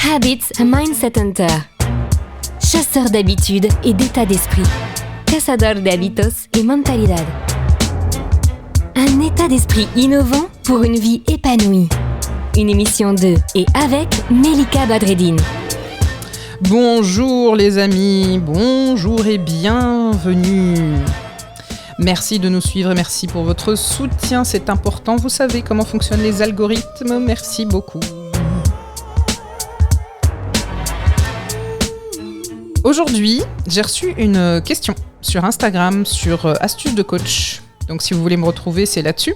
Habits a Mindset Hunter. Chasseur d'habitudes et d'état d'esprit. Cazador de hábitos y mentalidad. Un état d'esprit innovant pour une vie épanouie. Une émission de et avec Melika Badreddine. Bonjour les amis, bonjour et bienvenue. Merci de nous suivre et merci pour votre soutien, c'est important. Vous savez comment fonctionnent les algorithmes, merci beaucoup. Aujourd'hui, j'ai reçu une question sur Instagram, sur Astuces de coach. Donc si vous voulez me retrouver, c'est là-dessus.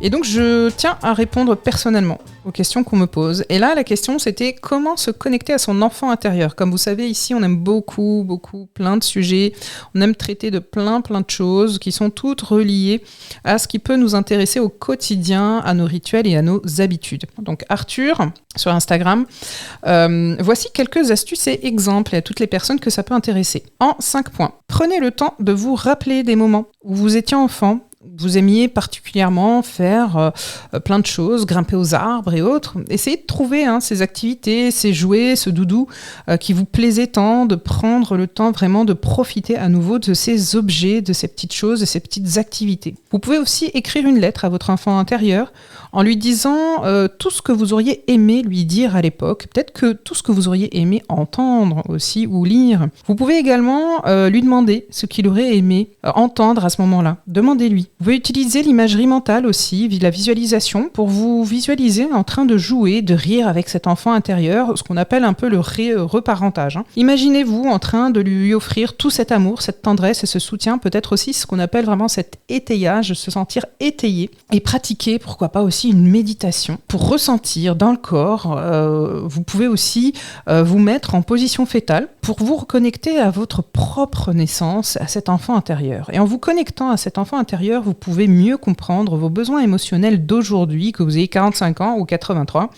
Et donc je tiens à répondre personnellement aux questions qu'on me pose. Et là, la question c'était comment se connecter à son enfant intérieur. Comme vous savez, ici, on aime beaucoup, plein de sujets. On aime traiter de plein de choses qui sont toutes reliées à ce qui peut nous intéresser au quotidien, à nos rituels et à nos habitudes. Donc Arthur, sur Instagram, voici quelques astuces et exemples à toutes les personnes que ça peut intéresser. En 5 points. Prenez le temps de vous rappeler des moments où vous étiez enfant. Vous aimiez particulièrement faire plein de choses, grimper aux arbres et autres. Essayez de trouver ces activités, ces jouets, ce doudou qui vous plaisait tant, de prendre le temps vraiment de profiter à nouveau de ces objets, de ces petites choses, de ces petites activités. Vous pouvez aussi écrire une lettre à votre enfant intérieur en lui disant tout ce que vous auriez aimé lui dire à l'époque, peut-être que tout ce que vous auriez aimé entendre aussi ou lire. Vous pouvez également lui demander ce qu'il aurait aimé entendre à ce moment-là. Demandez-lui. Vous pouvez utiliser l'imagerie mentale aussi, la visualisation, pour vous visualiser en train de jouer, de rire avec cet enfant intérieur, ce qu'on appelle un peu le reparentage. Imaginez-vous en train de lui offrir tout cet amour, cette tendresse et ce soutien, peut-être aussi ce qu'on appelle vraiment cet étayage, se sentir étayé et pratiquer, pourquoi pas aussi une méditation pour ressentir dans le corps. Vous pouvez aussi vous mettre en position fétale pour vous reconnecter à votre propre naissance, à cet enfant intérieur. Et en vous connectant à cet enfant intérieur, vous pouvez mieux comprendre vos besoins émotionnels d'aujourd'hui, que vous ayez 45 ans ou 83,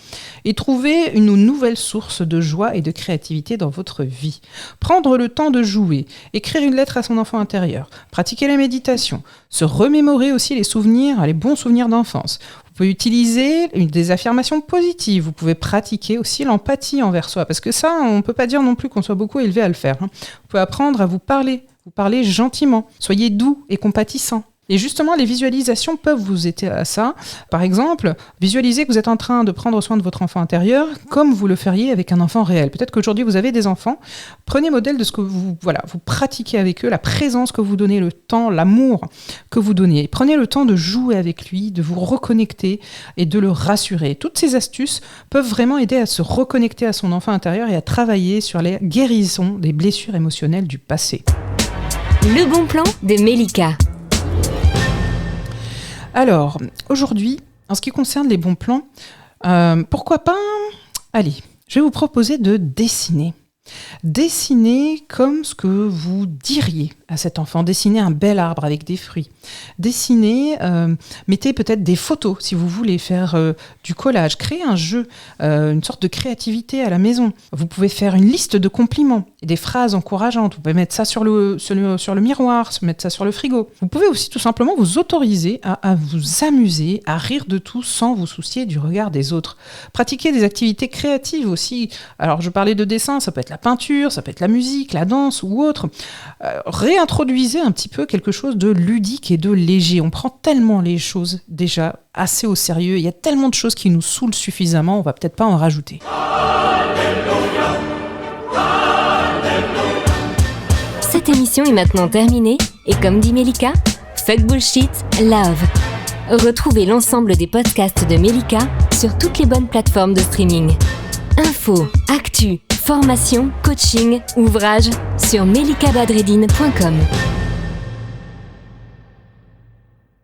et trouver une nouvelle source de joie et de créativité dans votre vie. Prendre le temps de jouer, écrire une lettre à son enfant intérieur, pratiquer la méditation, se remémorer aussi les souvenirs, les bons souvenirs d'enfance. Vous pouvez utiliser des affirmations positives. Vous pouvez pratiquer aussi l'empathie envers soi. Parce que ça, on ne peut pas dire non plus qu'on soit beaucoup élevé à le faire. Vous pouvez apprendre à vous parler gentiment. Soyez doux et compatissant. Et justement, les visualisations peuvent vous aider à ça. Par exemple, visualisez que vous êtes en train de prendre soin de votre enfant intérieur comme vous le feriez avec un enfant réel. Peut-être qu'aujourd'hui, vous avez des enfants. Prenez modèle de ce que vous pratiquez avec eux, la présence que vous donnez, le temps, l'amour que vous donnez. Prenez le temps de jouer avec lui, de vous reconnecter et de le rassurer. Toutes ces astuces peuvent vraiment aider à se reconnecter à son enfant intérieur et à travailler sur les guérisons des blessures émotionnelles du passé. Le bon plan de Melika. Alors, aujourd'hui, en ce qui concerne les bons plans, pourquoi pas... Allez, je vais vous proposer de dessiner. Dessiner comme ce que vous diriez à cet enfant. Dessiner un bel arbre avec des fruits. Dessiner, mettez peut-être des photos si vous voulez faire du collage. Créer un jeu, une sorte de créativité à la maison. Vous pouvez faire une liste de compliments et des phrases encourageantes. Vous pouvez mettre ça sur le miroir, mettre ça sur le frigo. Vous pouvez aussi tout simplement vous autoriser à vous amuser, à rire de tout sans vous soucier du regard des autres. Pratiquer des activités créatives aussi. Alors je parlais de dessin, ça peut être la peinture, ça peut être la musique, la danse ou autre. Réintroduisez un petit peu quelque chose de ludique et de léger. On prend tellement les choses déjà assez au sérieux. Il y a tellement de choses qui nous saoulent suffisamment, on va peut-être pas en rajouter. Alléluia, Alléluia. Cette émission est maintenant terminée et comme dit Melika, fuck bullshit, love. Retrouvez l'ensemble des podcasts de Melika sur toutes les bonnes plateformes de streaming. Infos, actu, formation, coaching, ouvrages sur melikabadreddine.com.